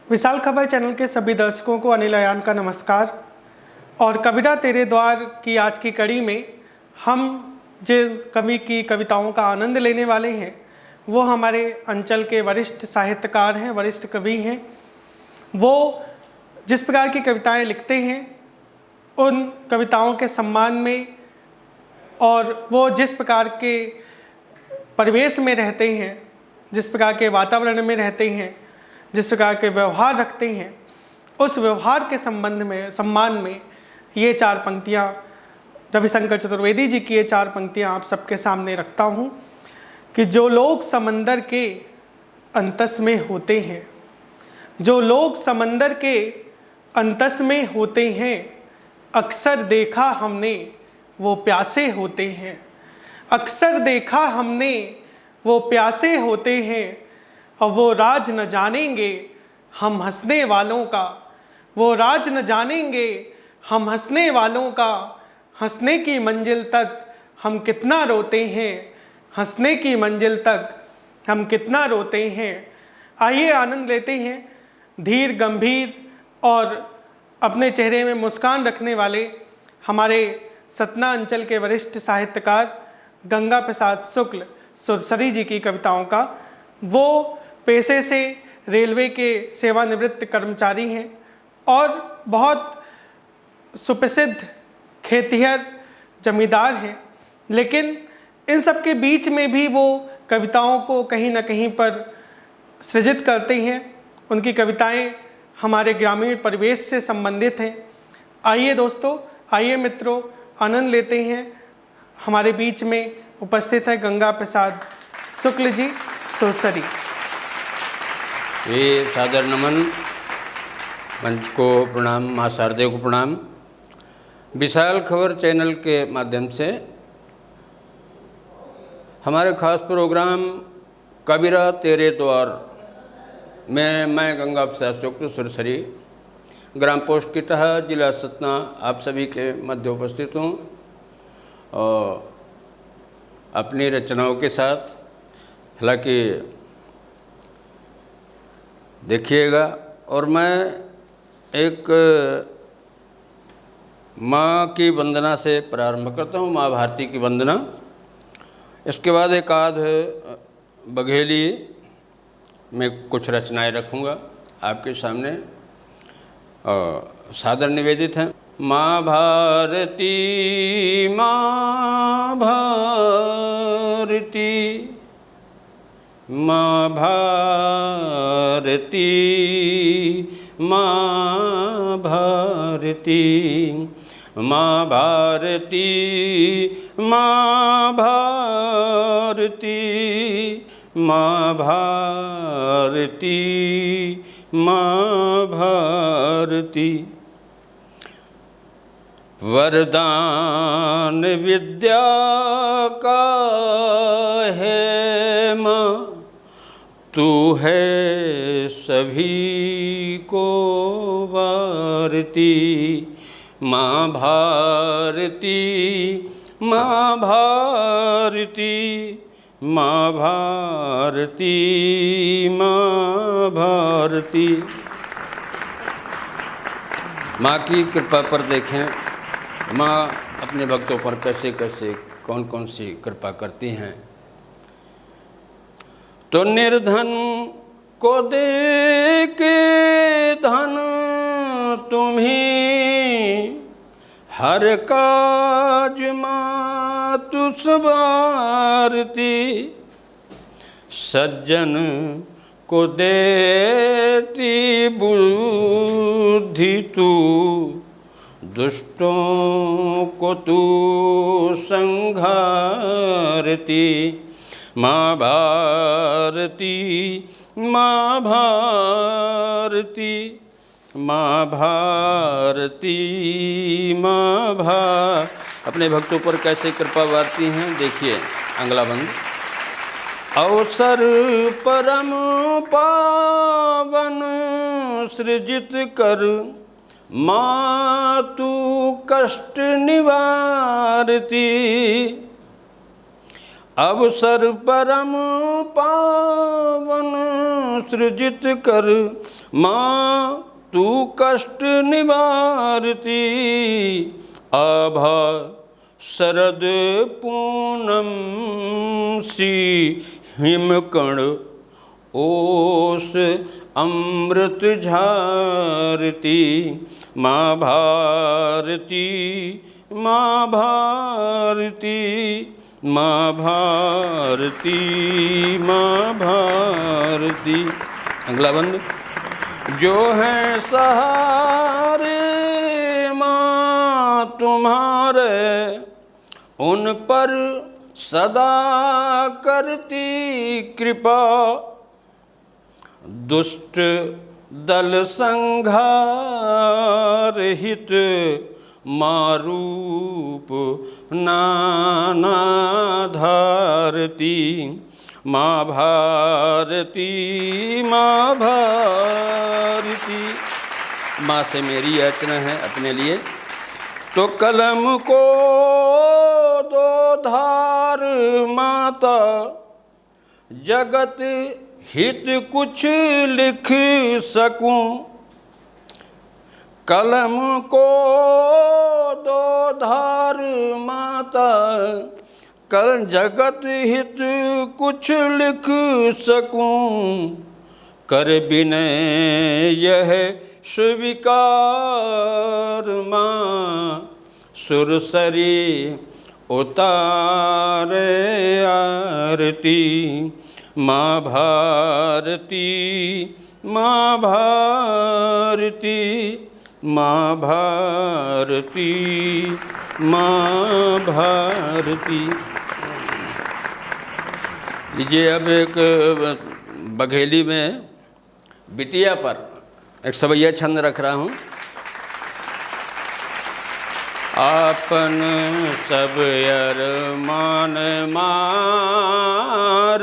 विशाल खबर चैनल के सभी दर्शकों को अनिल अयान का नमस्कार। और कविता तेरे द्वार की आज की कड़ी में हम जिस कवि की कविताओं का आनंद लेने वाले हैं वो हमारे अंचल के वरिष्ठ साहित्यकार हैं, वरिष्ठ कवि हैं। वो जिस प्रकार की कविताएं लिखते हैं उन कविताओं के सम्मान में और वो जिस प्रकार के परिवेश में रहते हैं, जिस प्रकार के वातावरण में रहते हैं, जिस प्रकार के व्यवहार रखते हैं, उस व्यवहार के संबंध में सम्मान में ये चार पंक्तियाँ रविशंकर चतुर्वेदी जी की ये चार पंक्तियाँ आप सबके सामने रखता हूँ कि जो लोग समंदर के अंतस में होते हैं, जो लोग समंदर के अंतस में होते हैं, अक्सर देखा हमने वो प्यासे होते हैं। अक्सर देखा हमने वो प्यासे होते हैं और वो राज न जानेंगे हम हंसने वालों का, वो राज न जानेंगे हम हंसने वालों का। हंसने की मंजिल तक हम कितना रोते हैं, हंसने की मंजिल तक हम कितना रोते हैं। आइए आनंद लेते हैं धीर गंभीर और अपने चेहरे में मुस्कान रखने वाले हमारे सतना अंचल के वरिष्ठ साहित्यकार गंगा प्रसाद शुक्ल सुरसरी जी की कविताओं का। वो पेशे से रेलवे के सेवानिवृत्त कर्मचारी हैं और बहुत सुप्रसिद्ध खेतिहर जमींदार हैं, लेकिन इन सब के बीच में भी वो कविताओं को कहीं ना कहीं पर सृजित करते हैं। उनकी कविताएं हमारे ग्रामीण परिवेश से संबंधित हैं। आइए दोस्तों, आइए मित्रों, आनंद लेते हैं। हमारे बीच में उपस्थित है गंगा प्रसाद शुक्ल जी सुरसरी। ये सादर नमन, मंच को प्रणाम, माँ शारदे को प्रणाम। विशाल खबर चैनल के माध्यम से हमारे खास प्रोग्राम कबीरा तेरे द्वार में मैं गंगा प्रसाद शुक्ल सुरसरी, ग्राम पोस्ट किटहा, जिला सतना, आप सभी के मध्य उपस्थित हूँ और अपनी रचनाओं के साथ। हालांकि देखिएगा, और मैं एक माँ की वंदना से प्रारंभ करता हूँ, माँ भारती की वंदना। इसके बाद एक आध बघेली में कुछ रचनाएं रखूँगा आपके सामने और सादर निवेदित हैं। माँ भारती, माँ भारती, माँ भारती, माँ भारती, माँ भारती, माँ भारती, माँ भारती, माँ भारती। वरदान विद्या का है माँ, तू है सभी को वारती। माँ भारती, माँ भारती, माँ भारती, माँ भारती। माँ की कृपा पर देखें माँ अपने भक्तों पर कैसे कैसे कौन कौन सी कृपा करती हैं। तो निर्धन को दे के धन तुम्हीं, हर काज माँ तू संवारती। सज्जन को देती बुद्धि तू, दुष्टों को तू संघारती। माँ भारती, माँ भारती, माँ भारती, माँ अपने भक्तों पर कैसे कृपा वारती हैं, देखिए अगला बंद। अवसर परम पावन सृजित कर, माँ तू कष्ट निवारती। अवसर परम पावन सृजित कर माँ तू कष्ट निवारती। आभा शरद पूनम सी हिमकण ओस अमृत झारती। माँ भारती माँ भारती माँ भारती माँ भारती। अगला बंद। जो है सहारे माँ तुम्हारे उन पर सदा करती कृपा। दुष्ट दल संघार हित मारूप नाना धारती। माँ भारती माँ भारती। माँ से मेरी याचना है अपने लिए। तो कलम को दो धार माता जगत हित कुछ लिख सकूं। कलम को दो धार माता कल जगत हित कुछ लिख सकूं। कर विनय यह स्वीकार माँ सुरसरी उतारे आरती। माँ भारती माँ भारती माँ भारती माँ भारती। लीजिए अब एक बघेली में बिटिया पर एक सवैया छंद रख रहा हूँ। आपन सब अरमान मार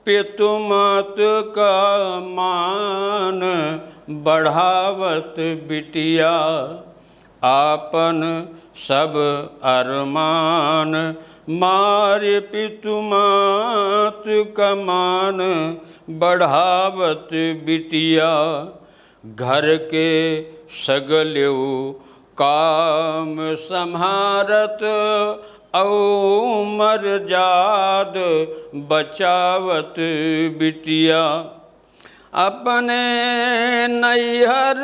पितु मात का मान बढ़ावत बिटिया। आपन सब अरमान मार पितु मात का मान बढ़ावत बिटिया। घर के सगल्यु काम सम्हारत औ मर्याद बचावत बिटिया। अपने नैहर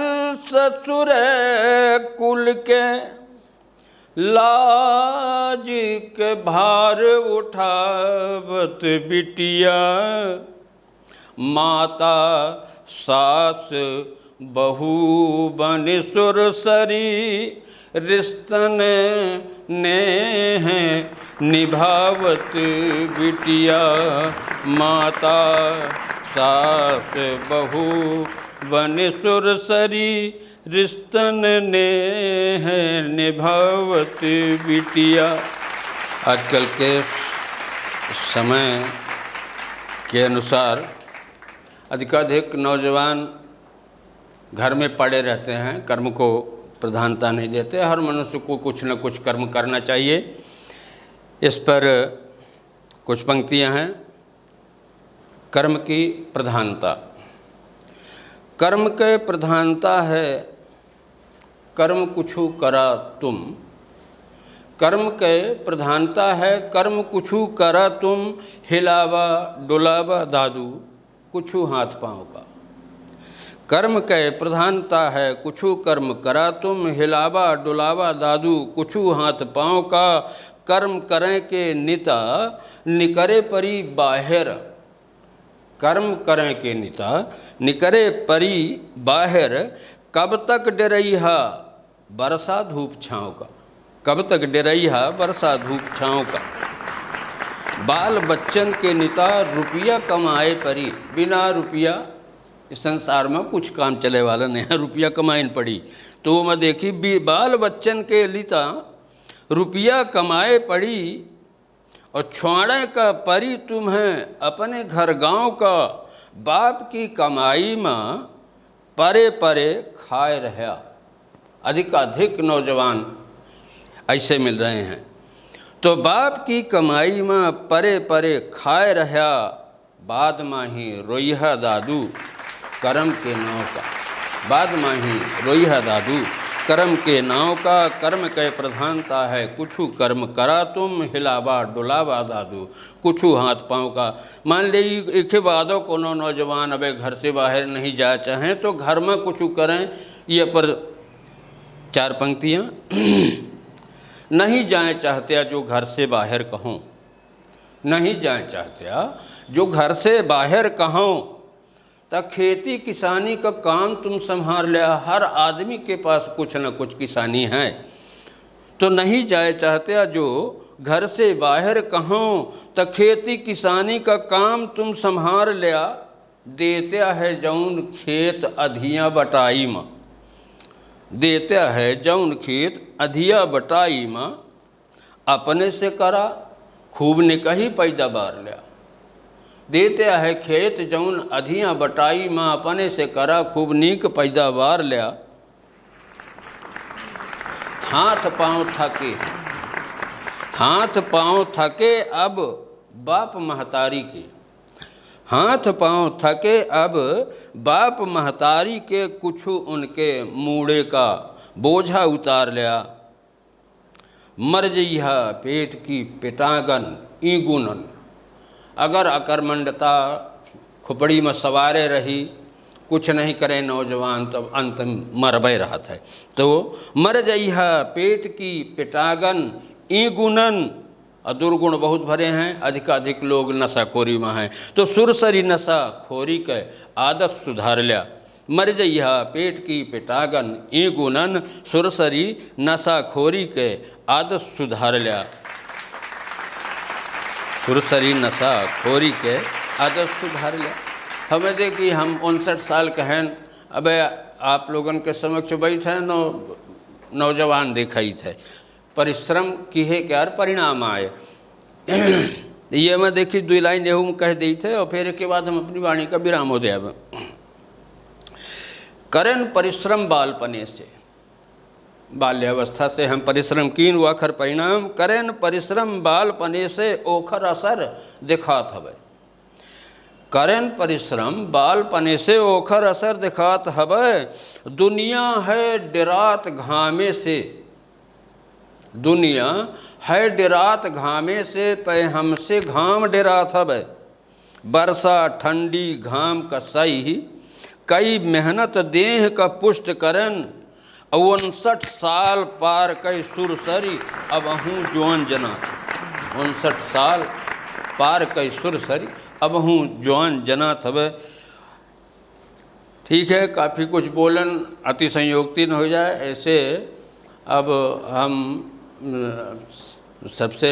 ससुर कुल के लाज के भार उठावत बिटिया। माता सास बहू बन सुरसरी रिश्तन नेह निभावत बिटिया। माता सास बहू बन सुरसरी रिश्तन नेह निभावत बिटिया। आजकल के समय के अनुसार अधिकाधिक नौजवान घर में पड़े रहते हैं, कर्म को प्रधानता नहीं देते। हर मनुष्य को कुछ न कुछ कर्म करना चाहिए। इस पर कुछ पंक्तियां हैं। कर्म की प्रधानता। कर्म के प्रधानता है कर्म कुछु करा तुम। कर्म के प्रधानता है कर्म कुछु करा तुम। हिलावा डुलावा दादू कुछु हाथ पाँव का। कर्म के प्रधानता है कुछु कर्म करा तुम। हिलावा डुलावा दादू कुछु हाथ पाँव का। कर्म करें के निता निकरे परी बाहिर। कर्म करें के निता निकरे परी बाहिर। कब तक डरैहा बरसा धूप छाँव का। कब तक डरैहा बरसा धूप छाँव का। बाल बच्चन के निता रुपया कमाए परी। बिना रुपया इस संसार में कुछ काम चले वाला नहीं है। रुपया कमाइन पड़ी तो वो मैं देखी बाल बच्चन के लिता रुपया कमाए पड़ी। और छोड़े का परी तुम्हें अपने घर गांव का। बाप की कमाई में परे परे खाए रहा। अधिकाधिक नौजवान ऐसे मिल रहे हैं। तो बाप की कमाई में परे परे खाए रहा। बाद माही रोइहा दादू कर्म के नाव का, बाद माही रोइहा दादू कर्म के नाव का, कर्म के प्रधानता है कुछू कर्म करा तुम, हिलावा डुलावा दादू कुछू हाथ पाँव का। मान लीजिए एक ही बादो कोनो नौजवान अबे घर से बाहर नहीं जाए चाहें तो घर में कुछ करें। ये पर 4 पंक्तियाँ नहीं जाए चाहते जो घर से बाहर कहूँ, नहीं जाए चाहते जो घर से बाहर कहूँ, तब खेती किसानी का काम तुम संभाल लिया। हर आदमी के पास कुछ न कुछ किसानी है, तो नहीं जाए चाहते जो घर से बाहर कहूँ, तब खेती किसानी का काम तुम संभाल लिया। देते है जौन खेत अधिया बटाई माँ, देते है जौन खेत अधिया बटाई माँ, अपने से करा खूब निकही पैदावार लिया। देते है खेत जौन अधिया बटाई माँ, अपने से करा खूब नीक पैदावार लिया। हाथ पाँव थके, हाथ पाँव थके अब बाप महतारी के, हाथ पाँव थके अब बाप महतारी के, कुछु उनके मूड़े का बोझा उतार लिया। मर जइहा पेट की पिटागन ई गुनन, अगर अकर्मण्यता खुपड़ी में सवारे रही, कुछ नहीं करे नौजवान, तब अंत में मरबे रहत है। तो मर जइहा पेट की पिटागन ई गुणन, दुर्गुण बहुत भरे हैं, अधिकाधिक लोग नशाखोरी में हैं। तो सुरसरी नशा खोरी के आदत सुधार लिया। मर जइहा पेट की पिटागन ई गुणन, सुरसरी नशा खोरी के आदत सुधार लिया। सुरसरी नशा खोरी के आदत सुधार लिया। हमें देखिए हम 59 साल के हैं, अबे आप लोगन के समक्ष बैठे नौजवान दिखाई थे, परिश्रम की है क्या परिणाम आए। ये मैं देखी 2 लाइन यहू में कह दी थे, और फिर के बाद हम अपनी वाणी का विराम हो दिया। करें परिश्रम बालपने से, बाल्यावस्था से हम परिश्रम कीन वाखर परिणाम, करें परिश्रम बालपने से ओखर असर दिखात हवे। करें परिश्रम बालपने से ओखर असर दिखात हवे। दुनिया है डिरात घामे से, दुनिया है डिरात घामे से, पे हमसे घाम डिरात हवे। बरसा ठंडी घाम का सही, कई मेहनत देह का पुष्ट करन। 59 साल पार कई सुरसरी, अब हूँ जवान जना। 59 साल पार कई सुरसरी, अब हूँ जवान जना थवे। ठीक है, काफ़ी कुछ बोलन अति संयोक्ति न हो जाए ऐसे। अब हम सबसे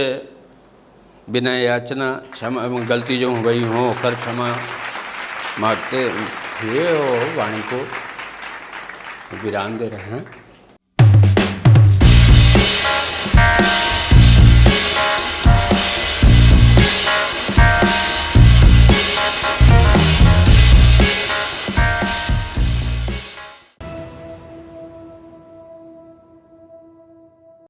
विनय याचना, क्षमा गलती जो हो गई हो कर क्षमा मांगते हुए और वाणी को विराम दे रहे हैं।